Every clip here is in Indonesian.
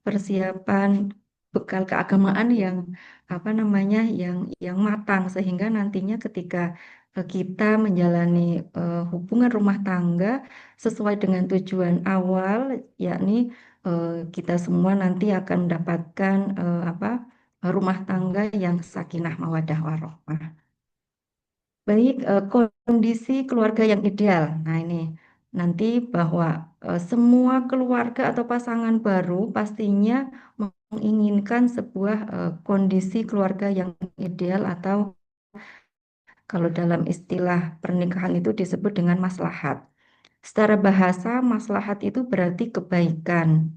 persiapan bekal keagamaan yang apa namanya yang matang sehingga nantinya ketika kita menjalani hubungan rumah tangga sesuai dengan tujuan awal, yakni kita semua nanti akan mendapatkan rumah tangga yang sakinah mawaddah warahmah. Baik, kondisi keluarga yang ideal. Nah, ini nanti bahwa semua keluarga atau pasangan baru pastinya menginginkan sebuah kondisi keluarga yang ideal atau kalau dalam istilah pernikahan itu disebut dengan maslahat. Secara bahasa, maslahat itu berarti kebaikan,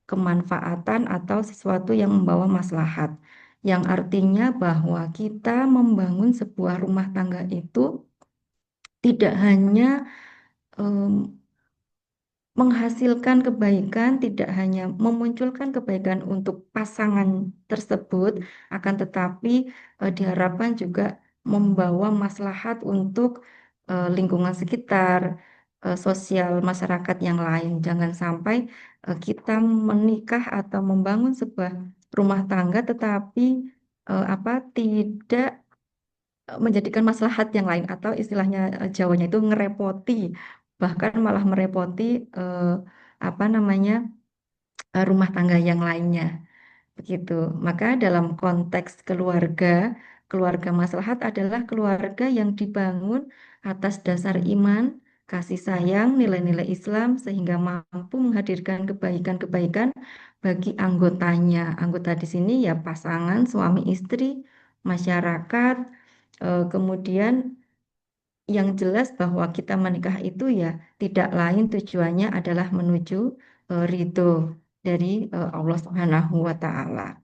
kemanfaatan atau sesuatu yang membawa maslahat. Yang artinya bahwa kita membangun sebuah rumah tangga itu tidak hanya em, menghasilkan kebaikan, tidak hanya memunculkan kebaikan untuk pasangan tersebut, akan tetapi diharapkan juga membawa maslahat untuk lingkungan sekitar, sosial masyarakat yang lain. Jangan sampai kita menikah atau membangun sebuah rumah tangga, tetapi tidak menjadikan maslahat yang lain atau istilahnya Jawanya itu ngerepoti, bahkan malah merepoti eh, apa namanya rumah tangga yang lainnya begitu. Maka dalam konteks keluarga, keluarga maslahat adalah keluarga yang dibangun atas dasar iman, kasih sayang, nilai-nilai Islam sehingga mampu menghadirkan kebaikan-kebaikan bagi anggotanya. Anggota di sini ya pasangan, suami istri, masyarakat, kemudian yang jelas bahwa kita menikah itu ya tidak lain tujuannya adalah menuju ridho dari Allah Subhanahu wa Ta'ala.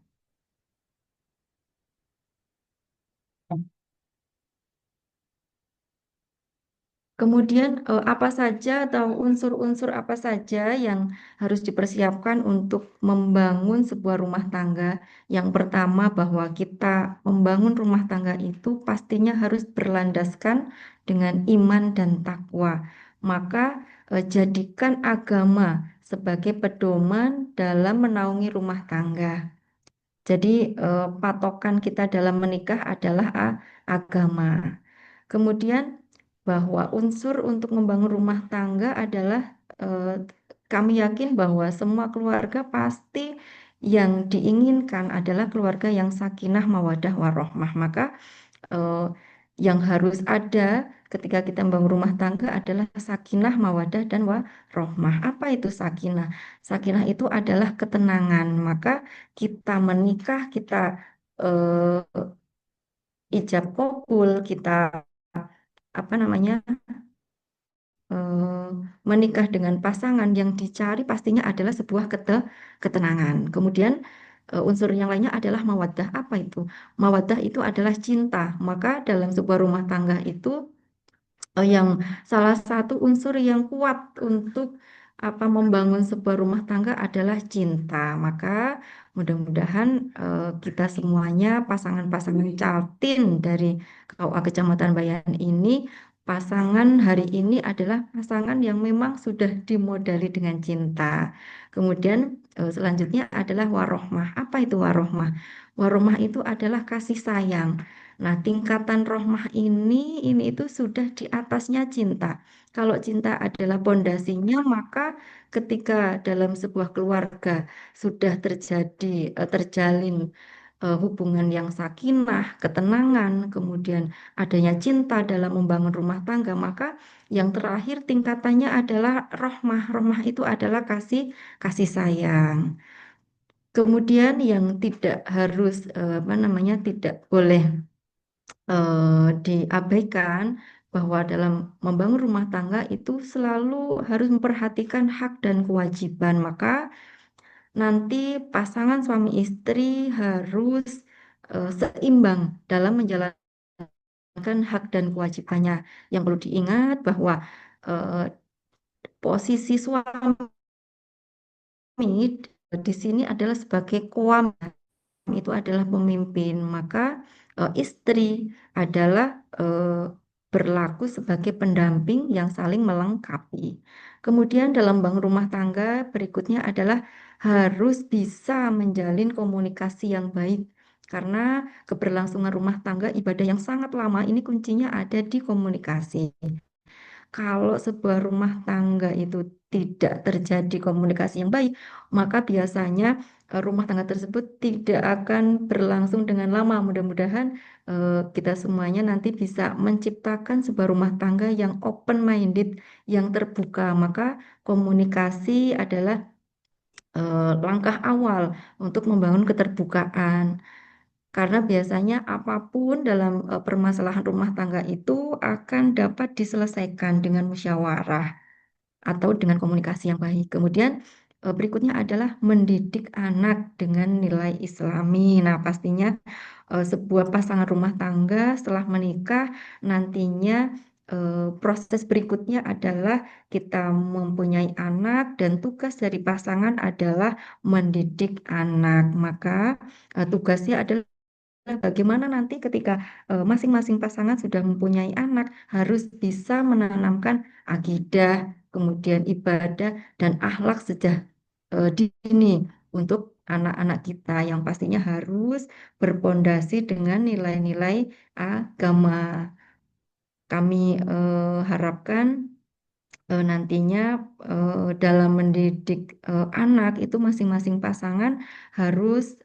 Kemudian apa saja atau unsur-unsur apa saja yang harus dipersiapkan untuk membangun sebuah rumah tangga? Yang pertama bahwa kita membangun rumah tangga itu pastinya harus berlandaskan dengan iman dan takwa. Maka jadikan agama sebagai pedoman dalam menaungi rumah tangga. Jadi patokan kita dalam menikah adalah agama. Kemudian bahwa unsur untuk membangun rumah tangga adalah kami yakin bahwa semua keluarga pasti yang diinginkan adalah keluarga yang sakinah, mawadah, warohmah. Maka eh, yang harus ada ketika kita membangun rumah tangga adalah sakinah, mawadah, dan warohmah. Apa itu sakinah? Sakinah itu adalah ketenangan. Maka kita menikah, kita ijab kabul, kita apa namanya eh, menikah dengan pasangan yang dicari pastinya adalah sebuah ketenangan. Kemudian unsur yang lainnya adalah mawaddah. Apa itu? Mawaddah itu adalah cinta. Maka dalam sebuah rumah tangga itu yang salah satu unsur yang kuat untuk membangun sebuah rumah tangga adalah cinta. Maka mudah-mudahan kita semuanya pasangan-pasangan caltin dari KUA Kecamatan Bayan ini pasangan hari ini adalah pasangan yang memang sudah dimodali dengan cinta. Kemudian selanjutnya adalah warohmah. Apa itu warohmah? Warohmah itu adalah kasih sayang. Nah, tingkatan rohmah ini itu sudah di atasnya cinta. Kalau cinta adalah pondasinya, maka ketika dalam sebuah keluarga sudah terjalin hubungan yang sakinah, ketenangan, kemudian adanya cinta dalam membangun rumah tangga, maka yang terakhir tingkatannya adalah rohmah. Rohmah itu adalah kasih kasih sayang. Kemudian yang tidak harus tidak boleh diabaikan bahwa dalam membangun rumah tangga itu selalu harus memperhatikan hak dan kewajiban. Maka nanti pasangan suami istri harus seimbang dalam menjalankan hak dan kewajibannya. Yang perlu diingat bahwa eh, posisi suami di sini adalah sebagai qawam, itu adalah pemimpin. Maka istri adalah berlaku sebagai pendamping yang saling melengkapi. Kemudian dalam bangun rumah tangga berikutnya adalah harus bisa menjalin komunikasi yang baik. Karena keberlangsungan rumah tangga ibadah yang sangat lama ini kuncinya ada di komunikasi. Kalau sebuah rumah tangga itu tidak terjadi komunikasi yang baik, maka biasanya rumah tangga tersebut tidak akan berlangsung dengan lama. Mudah-mudahan kita semuanya nanti bisa menciptakan sebuah rumah tangga yang open-minded, yang terbuka. Maka komunikasi adalah langkah awal untuk membangun keterbukaan. Karena biasanya apapun dalam permasalahan rumah tangga itu akan dapat diselesaikan dengan musyawarah atau dengan komunikasi yang baik. Kemudian berikutnya adalah mendidik anak dengan nilai Islami. Nah, pastinya sebuah pasangan rumah tangga setelah menikah nantinya proses berikutnya adalah kita mempunyai anak dan tugas dari pasangan adalah mendidik anak. Maka tugasnya adalah bagaimana nanti ketika masing-masing pasangan sudah mempunyai anak harus bisa menanamkan akidah, kemudian ibadah dan akhlak sejak dini untuk anak-anak kita yang pastinya harus berpondasi dengan nilai-nilai agama. Kami harapkan nantinya dalam mendidik anak itu masing-masing pasangan harus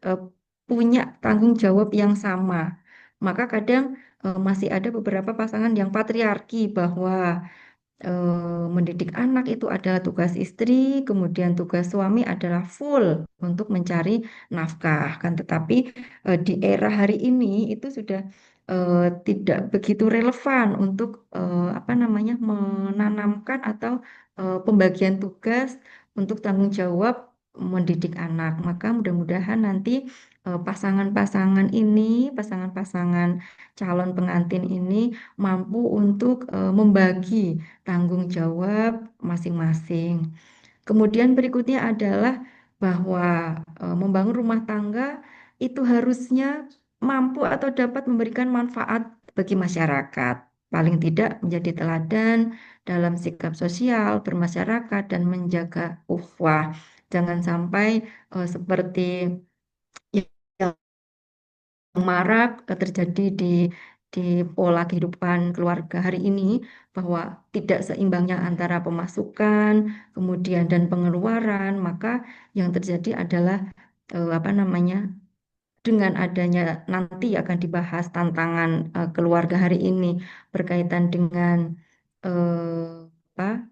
punya tanggung jawab yang sama. Maka kadang masih ada beberapa pasangan yang patriarki bahwa mendidik anak itu adalah tugas istri, kemudian tugas suami adalah full untuk mencari nafkah kan. Tetapi di era hari ini itu sudah tidak begitu relevan untuk apa namanya menanamkan atau pembagian tugas untuk tanggung jawab mendidik anak. Maka mudah-mudahan nanti pasangan-pasangan ini, pasangan-pasangan calon pengantin ini mampu untuk membagi tanggung jawab masing-masing. Kemudian berikutnya adalah bahwa membangun rumah tangga itu harusnya mampu atau dapat memberikan manfaat bagi masyarakat. Paling tidak menjadi teladan dalam sikap sosial, bermasyarakat, dan menjaga ukhuwah. Jangan sampai seperti yang marak terjadi di pola kehidupan keluarga hari ini bahwa tidak seimbangnya antara pemasukan kemudian dan pengeluaran maka yang terjadi adalah apa namanya dengan adanya nanti akan dibahas tantangan keluarga hari ini berkaitan dengan apa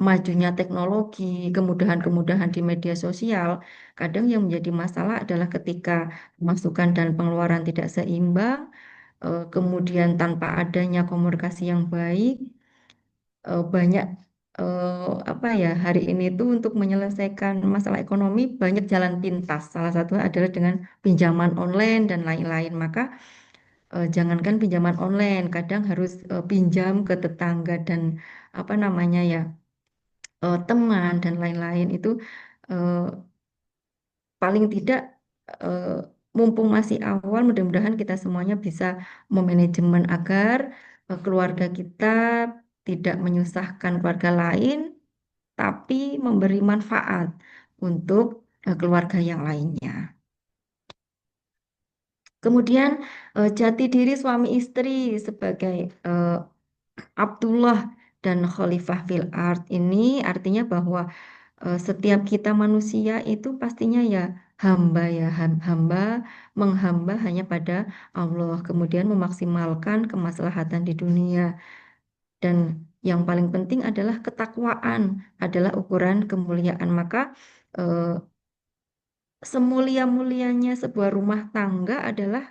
majunya teknologi, kemudahan-kemudahan di media sosial, kadang yang menjadi masalah adalah ketika masukan dan pengeluaran tidak seimbang, kemudian tanpa adanya komunikasi yang baik, banyak apa ya hari ini tuh untuk menyelesaikan masalah ekonomi banyak jalan pintas. Salah satunya adalah dengan pinjaman online dan lain-lain. Maka jangankan pinjaman online, kadang harus pinjam ke tetangga dan apa namanya ya teman dan lain-lain itu eh, paling tidak eh, mumpung masih awal mudah-mudahan kita semuanya bisa memanajemen agar keluarga kita tidak menyusahkan keluarga lain tapi memberi manfaat untuk keluarga yang lainnya. Kemudian jati diri suami istri sebagai Abdullah dan Khalifah fil ard ini artinya bahwa setiap kita manusia itu pastinya ya hamba ya hamba menghamba hanya pada Allah kemudian memaksimalkan kemaslahatan di dunia dan yang paling penting adalah ketakwaan adalah ukuran kemuliaan maka eh, semulia-mulianya sebuah rumah tangga adalah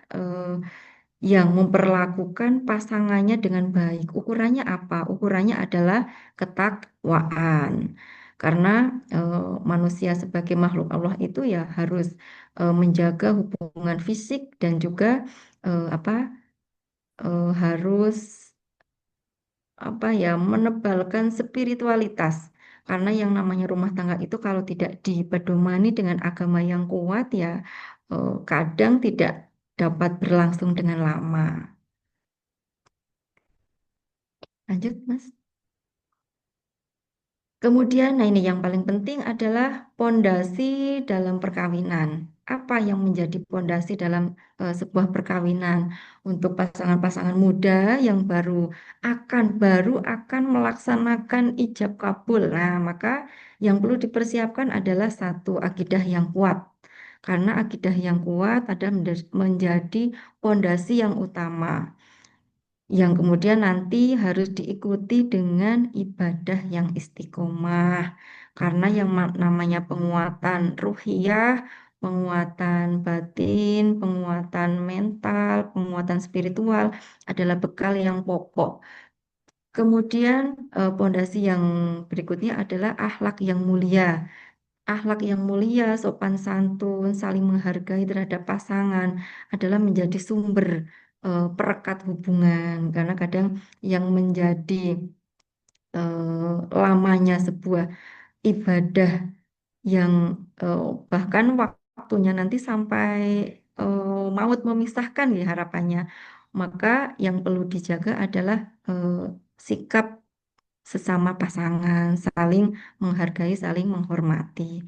yang memperlakukan pasangannya dengan baik. Ukurannya apa? Ukurannya adalah ketakwaan. Karena eh, manusia sebagai makhluk Allah itu ya harus menjaga hubungan fisik dan juga apa harus apa ya menebalkan spiritualitas. Karena yang namanya rumah tangga itu kalau tidak dipedomani dengan agama yang kuat ya kadang tidak dapat berlangsung dengan lama. Lanjut, Mas. Kemudian, nah ini yang paling penting adalah pondasi dalam perkawinan. Apa yang menjadi pondasi dalam sebuah perkawinan untuk pasangan-pasangan muda yang baru akan melaksanakan ijab kabul. Nah, maka yang perlu dipersiapkan adalah satu akidah yang kuat. Karena akidah yang kuat adalah menjadi pondasi yang utama yang kemudian nanti harus diikuti dengan ibadah yang istiqomah. Karena yang namanya penguatan ruhiyah, penguatan batin, penguatan mental, penguatan spiritual adalah bekal yang pokok. Kemudian pondasi yang berikutnya adalah akhlak yang mulia. Akhlak yang mulia, sopan santun, saling menghargai terhadap pasangan adalah menjadi sumber perekat hubungan. Karena kadang yang menjadi lamanya sebuah ibadah yang eh, bahkan waktunya nanti sampai maut memisahkan ya harapannya. Maka yang perlu dijaga adalah sikap sesama pasangan, saling menghargai, saling menghormati.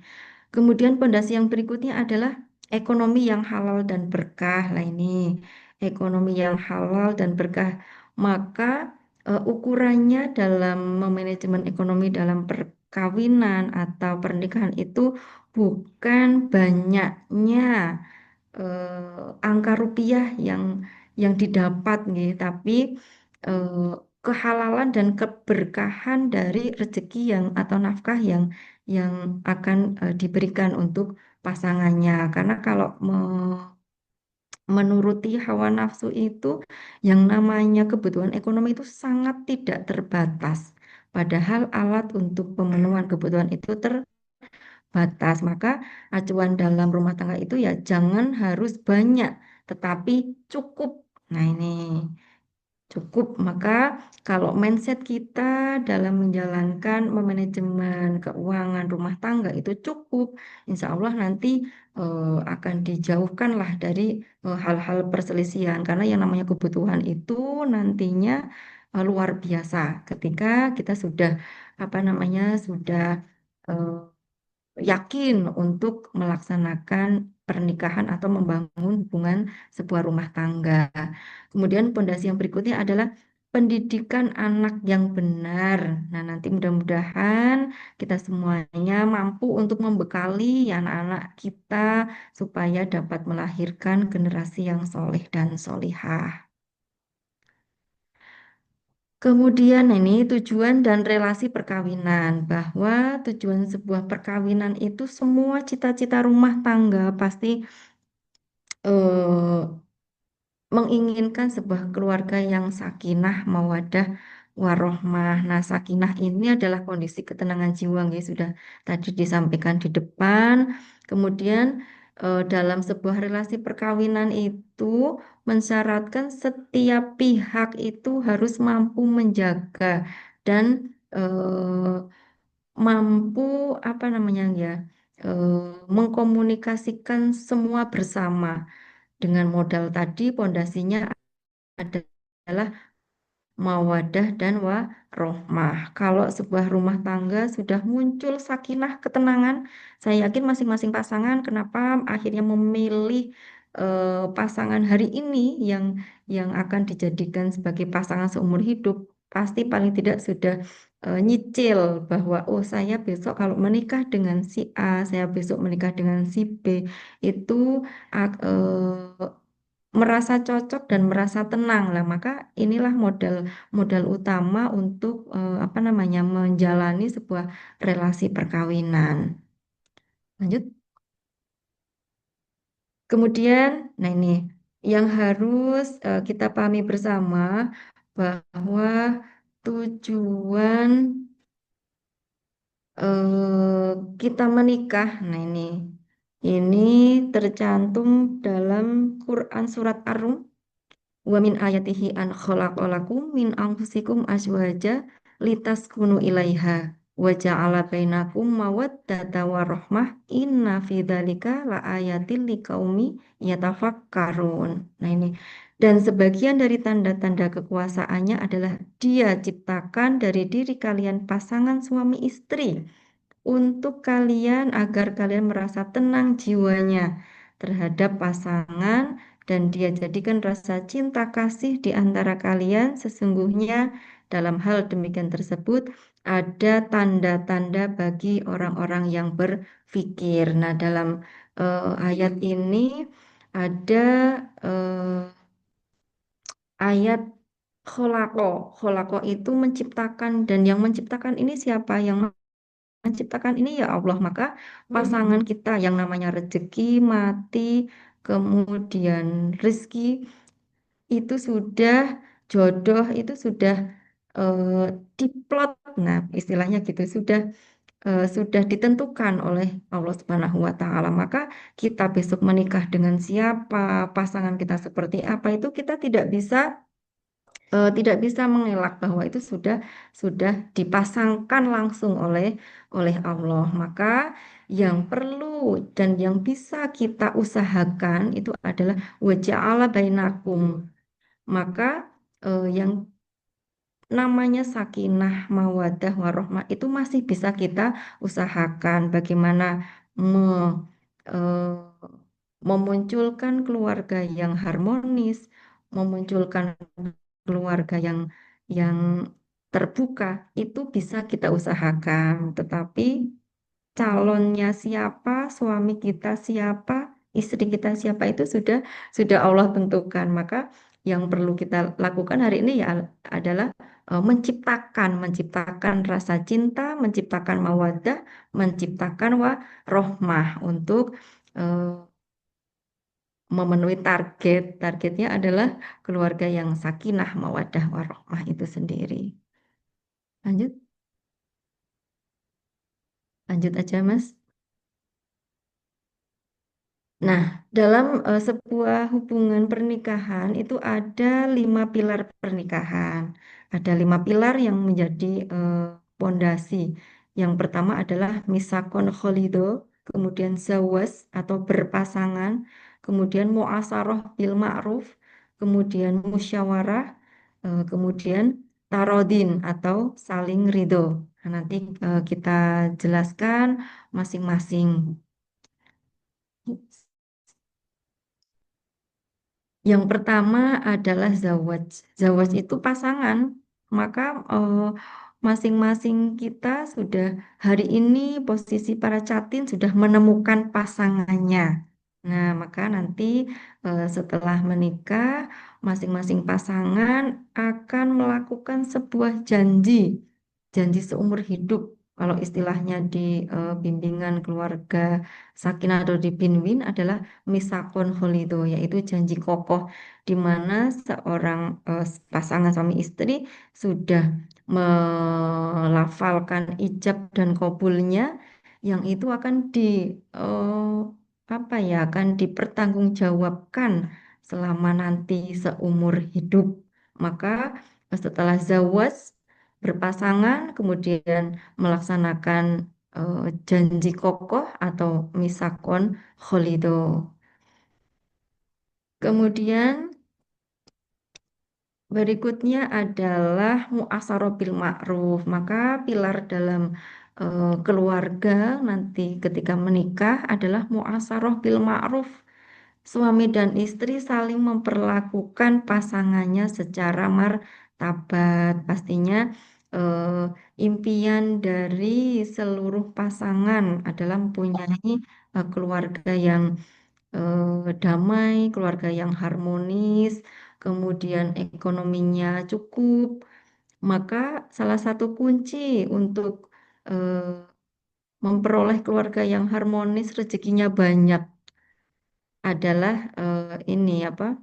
Kemudian pondasi yang berikutnya adalah ekonomi yang halal dan berkah. Lah ini ekonomi yang halal dan berkah. Maka ukurannya dalam memanajemen ekonomi dalam perkawinan atau pernikahan itu bukan banyaknya angka rupiah yang didapat nih, tapi eh, kehalalan dan keberkahan dari rezeki yang atau nafkah yang akan diberikan untuk pasangannya. Karena kalau menuruti hawa nafsu itu, yang namanya kebutuhan ekonomi itu sangat tidak terbatas. Padahal alat untuk pemenuhan kebutuhan itu batas. Maka acuan dalam rumah tangga itu ya jangan harus banyak, tetapi cukup. Nah, ini cukup. Maka kalau mindset kita dalam menjalankan memanajemen keuangan rumah tangga itu cukup, insya Allah nanti akan dijauhkan lah dari hal-hal perselisihan. Karena yang namanya kebutuhan itu nantinya luar biasa ketika kita sudah apa namanya sudah eh, yakin untuk melaksanakan pernikahan atau membangun hubungan sebuah rumah tangga. Kemudian pondasi yang berikutnya adalah pendidikan anak yang benar. Nah, nanti mudah-mudahan kita semuanya mampu untuk membekali anak-anak kita supaya dapat melahirkan generasi yang soleh dan solihah. Kemudian ini tujuan dan relasi perkawinan, bahwa tujuan sebuah perkawinan itu semua cita-cita rumah tangga pasti eh, menginginkan sebuah keluarga yang sakinah, mawadah, warohmah. Nah, sakinah ini adalah kondisi ketenangan jiwa, ya sudah tadi disampaikan di depan. Kemudian dalam sebuah relasi perkawinan itu mensyaratkan setiap pihak itu harus mampu menjaga dan mampu apa namanya ya mengkomunikasikan semua bersama dengan modal tadi pondasinya adalah mawadah dan warohmah. Kalau sebuah rumah tangga sudah muncul sakinah, ketenangan, saya yakin masing-masing pasangan kenapa akhirnya memilih pasangan hari ini yang akan dijadikan sebagai pasangan seumur hidup, pasti paling tidak sudah nyicil bahwa oh saya besok kalau menikah dengan si A, saya besok menikah dengan si B, itu merasa cocok dan merasa tenang lah. Maka inilah modal modal utama untuk apa namanya menjalani sebuah relasi perkawinan. Lanjut. Kemudian, nah ini yang harus kita pahami bersama bahwa tujuan kita menikah. Nah ini tercantum dalam Quran surat Ar-Rum. Wa min ayatihi an khalaqalakum min anfusikum azwaja litaskunu ilaiha wa ja'ala bainakum mawaddata wa rahmah inna fi dzalika la ayatil liqaumi yatafakkarun. Nah ini Dan sebagian dari tanda-tanda kekuasaannya adalah dia ciptakan dari diri kalian pasangan suami istri untuk kalian agar kalian merasa tenang jiwanya terhadap pasangan dan dia jadikan rasa cinta kasih di antara kalian sesungguhnya dalam hal demikian tersebut ada tanda-tanda bagi orang-orang yang berpikir. Nah, dalam ayat ini ada ayat kholako. Kholako itu menciptakan dan yang menciptakan ini siapa? Yang menciptakan ini ya Allah. Maka pasangan kita yang namanya rezeki, mati, kemudian rizki itu sudah jodoh itu sudah eh, diplot. Nah, istilahnya gitu sudah ditentukan oleh Allah Subhanahu wa taala. Maka kita besok menikah dengan siapa, pasangan kita seperti apa itu kita tidak bisa mengelak bahwa itu sudah dipasangkan langsung oleh oleh Allah. Maka yang perlu dan yang bisa kita usahakan itu adalah waja'ala bainakum. Maka yang namanya sakinah, mawadah, warohmah itu masih bisa kita usahakan bagaimana me- eh, memunculkan keluarga yang harmonis, memunculkan keluarga yang terbuka itu bisa kita usahakan. Tetapi calonnya siapa, suami kita siapa, istri kita siapa itu sudah Allah tentukan. Maka yang perlu kita lakukan hari ini ya adalah menciptakan rasa cinta, menciptakan mawaddah, menciptakan warohmah untuk eh, memenuhi target. Targetnya adalah keluarga yang sakinah, mawaddah, warohmah itu sendiri. Lanjut, lanjut aja Mas. Nah, dalam sebuah hubungan pernikahan itu ada 5 pilar pernikahan. Ada 5 pilar yang menjadi pondasi. Yang pertama adalah misakon kholido, kemudian zawas atau berpasangan, kemudian muasaroh bil ma'ruf, kemudian musyawarah, kemudian tarodin atau saling ridho. Nah, nanti kita jelaskan masing-masing. Yang pertama adalah zawaj. Zawaj itu pasangan. Maka masing-masing kita sudah hari ini posisi para catin sudah menemukan pasangannya. Nah, maka nanti setelah menikah, masing-masing pasangan akan melakukan sebuah janji seumur hidup. Kalau istilahnya di bimbingan keluarga Sakinah atau di Binwin adalah misakon holido, yaitu janji kokoh di mana seorang pasangan suami istri sudah melafalkan ijab dan kabulnya yang itu akan apa ya akan dipertanggungjawabkan selama nanti seumur hidup. Maka setelah zawaj berpasangan kemudian melaksanakan janji kokoh atau misakon kholido. Kemudian berikutnya adalah muasaro bil ma'ruf. Maka pilar dalam keluarga nanti ketika menikah adalah muasaroh bil ma'ruf. Suami dan istri saling memperlakukan pasangannya secara martabat. Pastinya eh, impian dari seluruh pasangan adalah mempunyai keluarga yang damai, keluarga yang harmonis, kemudian ekonominya cukup. Maka salah satu kunci untuk eh, memperoleh keluarga yang harmonis, rezekinya banyak adalah ini apa?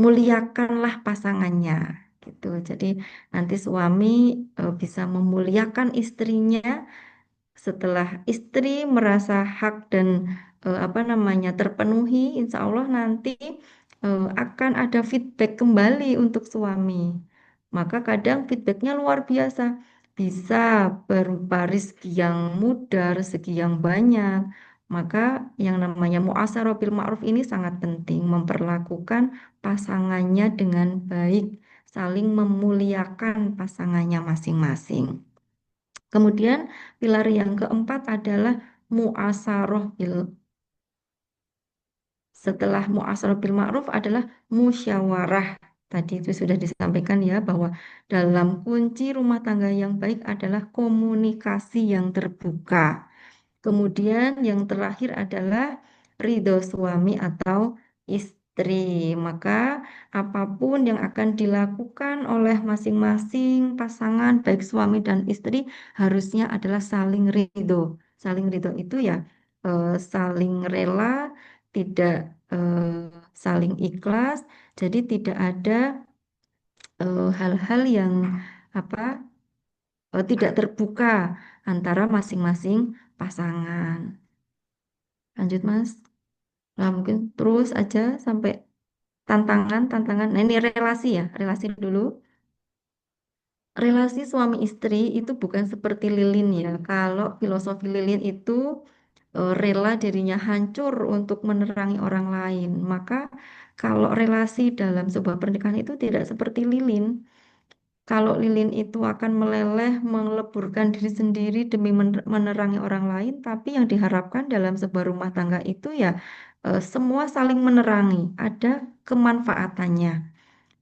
Muliakanlah pasangannya gitu. Jadi nanti suami bisa memuliakan istrinya setelah istri merasa hak dan apa namanya terpenuhi, insya Allah nanti akan ada feedback kembali untuk suami. Maka kadang feedbacknya luar biasa, bisa berupa rezeki yang mudah, rezeki yang banyak, Maka yang namanya muasyarah bil ma'ruf ini sangat penting, memperlakukan pasangannya dengan baik, saling memuliakan pasangannya masing-masing. Kemudian pilar yang keempat adalah muasaroh bil. Setelah muasaroh bil ma'ruf adalah musyawarah. Tadi itu sudah disampaikan ya bahwa dalam kunci rumah tangga yang baik adalah komunikasi yang terbuka. Kemudian yang terakhir adalah ridho suami atau istri. Maka apapun yang akan dilakukan oleh masing-masing pasangan, baik suami dan istri, harusnya adalah saling ridho. Saling ridho itu ya saling rela, tidak saling ikhlas. Jadi tidak ada hal-hal yang apa tidak terbuka antara masing-masing pasangan. Lanjut Mas. Nah, mungkin terus aja sampai tantangan. Nah, ini relasi ya, relasi dulu. Relasi suami istri itu bukan seperti lilin ya. Kalau filosofi lilin itu rela dirinya hancur untuk menerangi orang lain. Maka kalau relasi dalam sebuah pernikahan itu tidak seperti lilin. Kalau lilin itu akan meleleh, meleburkan diri sendiri demi menerangi orang lain, tapi yang diharapkan dalam sebuah rumah tangga itu ya semua saling menerangi, ada kemanfaatannya.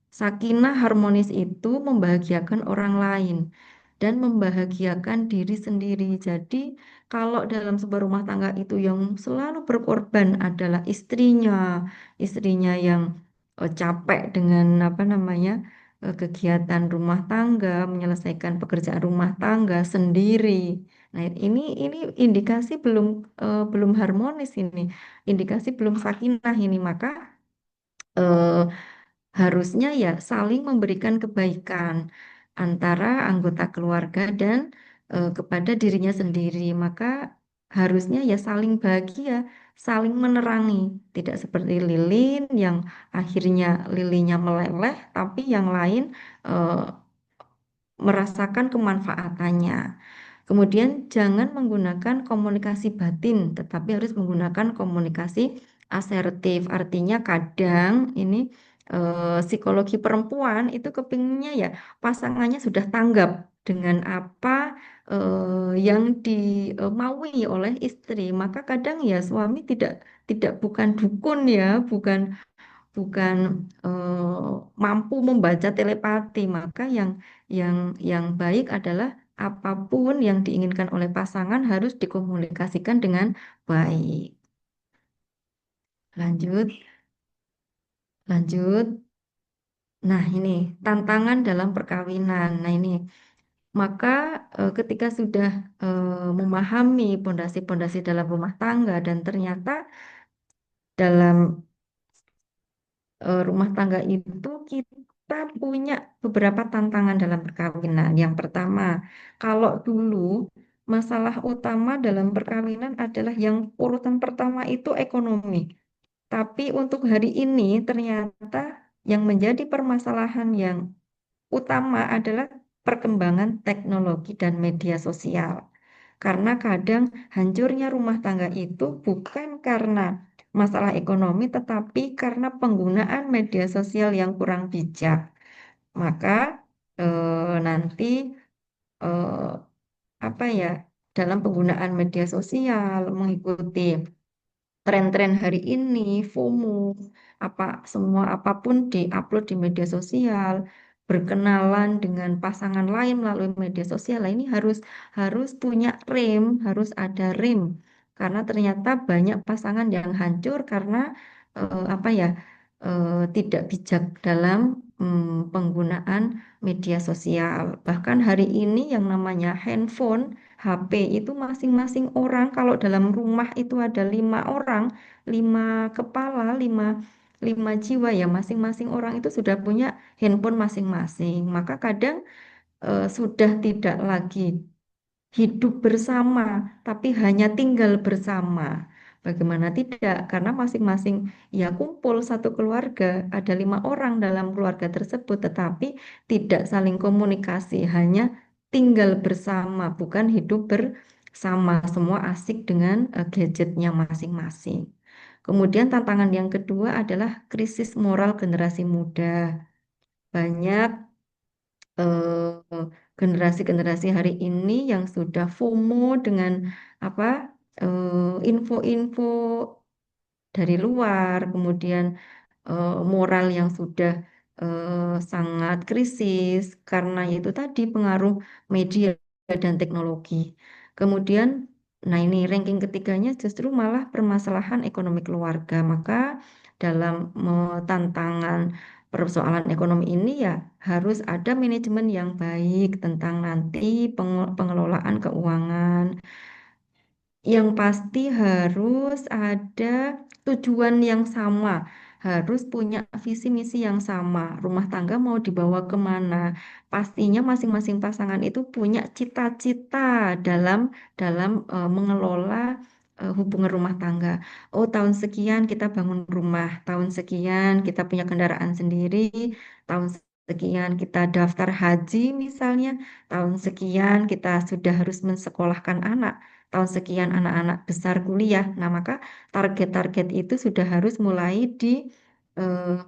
Sakinah harmonis itu membahagiakan orang lain dan membahagiakan diri sendiri. Jadi, kalau dalam sebuah rumah tangga itu yang selalu berkorban adalah istrinya yang capek dengan apa namanya kegiatan rumah tangga, menyelesaikan pekerjaan rumah tangga sendiri. Nah, ini indikasi belum harmonis ini, indikasi belum sakinah ini. Maka eh, harusnya ya saling memberikan kebaikan antara anggota keluarga dan kepada dirinya sendiri. Maka harusnya ya saling bahagia, saling menerangi, tidak seperti lilin yang akhirnya lilinnya meleleh, tapi yang lain eh, merasakan kemanfaatannya. Kemudian jangan menggunakan komunikasi batin, tetapi harus menggunakan komunikasi asertif. Artinya kadang ini psikologi perempuan itu kepinginnya ya pasangannya sudah tanggap dengan apa yang dimaui oleh istri. Maka kadang ya suami tidak bukan dukun ya, bukan bukan mampu membaca telepati, maka yang baik adalah apapun yang diinginkan oleh pasangan harus dikomunikasikan dengan baik. Lanjut, lanjut. Nah, ini tantangan dalam perkawinan. Nah, ini maka ketika sudah memahami pondasi-pondasi dalam rumah tangga dan ternyata dalam rumah tangga itu kita punya beberapa tantangan dalam perkawinan. Yang pertama, kalau dulu masalah utama dalam perkawinan adalah yang urutan pertama itu ekonomi. Tapi untuk hari ini ternyata yang menjadi permasalahan yang utama adalah perkembangan teknologi dan media sosial. Karena kadang hancurnya rumah tangga itu bukan karena masalah ekonomi, tetapi karena penggunaan media sosial yang kurang bijak. Maka nanti eh, apa ya, dalam penggunaan media sosial mengikuti tren-tren hari ini, FOMO, apa semua apapun diupload di media sosial, berkenalan dengan pasangan lain melalui media sosial. Nah, ini harus harus punya rem, harus ada rem. Karena ternyata banyak pasangan yang hancur karena apa ya tidak bijak dalam penggunaan media sosial. Bahkan hari ini yang namanya handphone, HP itu masing-masing orang kalau dalam rumah itu ada 5 orang, 5 kepala, lima jiwa ya masing-masing orang itu sudah punya handphone masing-masing. Maka kadang sudah tidak lagi hidup bersama, tapi hanya tinggal bersama. Bagaimana tidak? Karena masing-masing ya kumpul satu keluarga, ada 5 orang dalam keluarga tersebut, tetapi tidak saling komunikasi, hanya tinggal bersama, bukan hidup bersama. sama, semua asik dengan gadgetnya masing-masing. Kemudian tantangan yang kedua adalah krisis moral generasi muda. Banyak generasi-generasi hari ini yang sudah FOMO dengan apa info-info dari luar, kemudian moral yang sudah sangat krisis karena itu tadi pengaruh media dan teknologi. Kemudian, nah ini ranking ketiganya justru malah permasalahan ekonomi keluarga. Maka dalam tantangan persoalan ekonomi ini ya harus ada manajemen yang baik tentang nanti pengelolaan keuangan, yang pasti harus ada tujuan yang sama, harus punya visi misi yang sama. Rumah tangga mau dibawa kemana? Pastinya masing-masing pasangan itu punya cita-cita dalam mengelola hubungan rumah tangga. Oh, tahun sekian kita bangun rumah, tahun sekian kita punya kendaraan sendiri, tahun sekian kita daftar haji misalnya, tahun sekian kita sudah harus mensekolahkan anak, tahun sekian anak-anak besar kuliah. Nah, maka target-target itu sudah harus mulai eh,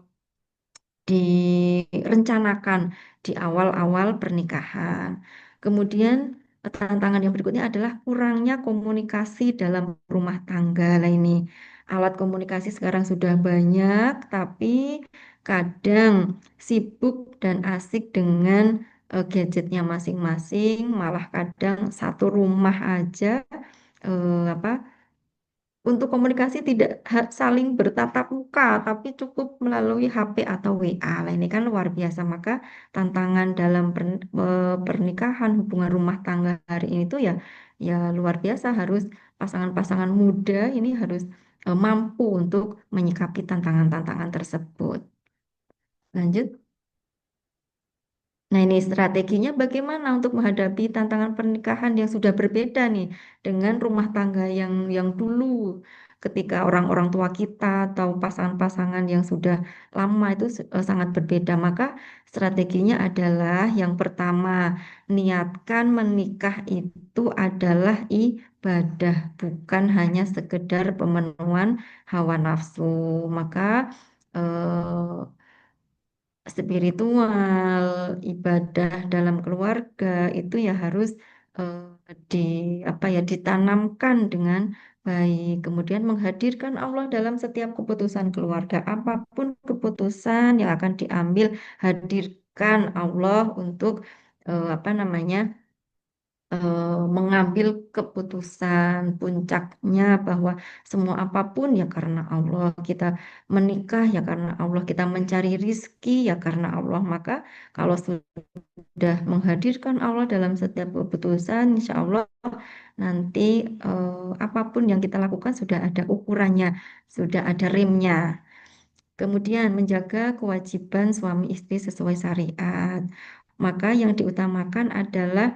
direncanakan di awal-awal pernikahan. Kemudian tantangan yang berikutnya adalah kurangnya komunikasi dalam rumah tangga. Lah ini alat komunikasi sekarang sudah banyak, tapi kadang sibuk dan asik dengan gadgetnya masing-masing, malah kadang satu rumah aja apa untuk komunikasi tidak saling bertatap muka, tapi cukup melalui HP atau WA. Lah ini kan luar biasa. Maka tantangan dalam pernikahan, hubungan rumah tangga hari ini tuh ya, ya luar biasa. Harus pasangan-pasangan muda ini harus mampu untuk menyikapi tantangan-tantangan tersebut. Lanjut. Nah, ini strateginya bagaimana untuk menghadapi tantangan pernikahan yang sudah berbeda nih dengan rumah tangga yang dulu, ketika orang-orang tua kita atau pasangan-pasangan yang sudah lama itu sangat berbeda. Maka strateginya adalah yang pertama, niatkan menikah itu adalah ibadah, bukan hanya sekedar pemenuhan hawa nafsu. Maka spiritual, ibadah dalam keluarga itu ya harus eh, di apa ya ditanamkan dengan baik. Kemudian menghadirkan Allah dalam setiap keputusan keluarga. Apapun keputusan yang akan diambil, hadirkan Allah untuk apa namanya mengambil keputusan puncaknya bahwa semua apapun ya karena Allah, kita menikah ya karena Allah, kita mencari rizki ya karena Allah. Maka kalau sudah menghadirkan Allah dalam setiap keputusan, insya Allah nanti apapun yang kita lakukan sudah ada ukurannya, sudah ada rimnya. Kemudian menjaga kewajiban suami istri sesuai syariat. Maka yang diutamakan adalah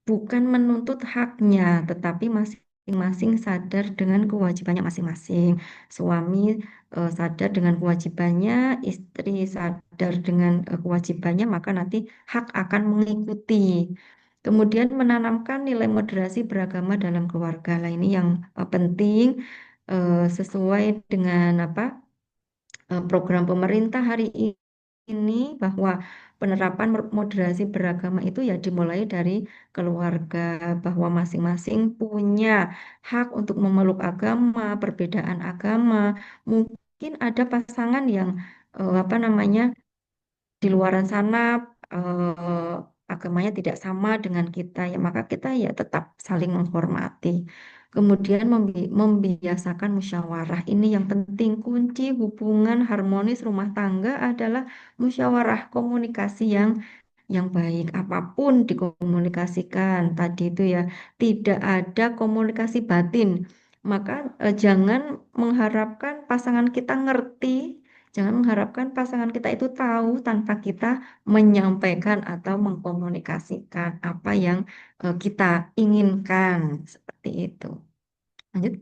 bukan menuntut haknya, tetapi masing-masing sadar dengan kewajibannya masing-masing. Suami sadar dengan kewajibannya, istri sadar dengan kewajibannya, maka nanti hak akan mengikuti. Kemudian menanamkan nilai moderasi beragama dalam keluarga. Lah ini yang penting sesuai dengan apa program pemerintah hari ini bahwa penerapan moderasi beragama itu ya dimulai dari keluarga, bahwa masing-masing punya hak untuk memeluk agama, perbedaan agama. Mungkin ada pasangan yang apa namanya di luaran sana agamanya tidak sama dengan kita ya, maka kita ya tetap saling menghormati. Kemudian membiasakan musyawarah. Ini yang penting, kunci hubungan harmonis rumah tangga adalah musyawarah, komunikasi yang baik. Apapun dikomunikasikan tadi itu ya, tidak ada komunikasi batin. Maka jangan mengharapkan pasangan kita ngerti. Jangan mengharapkan pasangan kita itu tahu tanpa kita menyampaikan atau mengkomunikasikan apa yang kita inginkan. Seperti itu. Lanjut,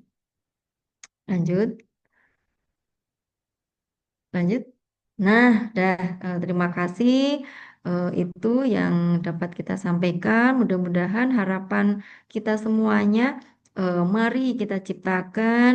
lanjut, lanjut. Nah, dah, terima kasih. Itu yang dapat kita sampaikan. Mudah-mudahan harapan kita semuanya, mari kita ciptakan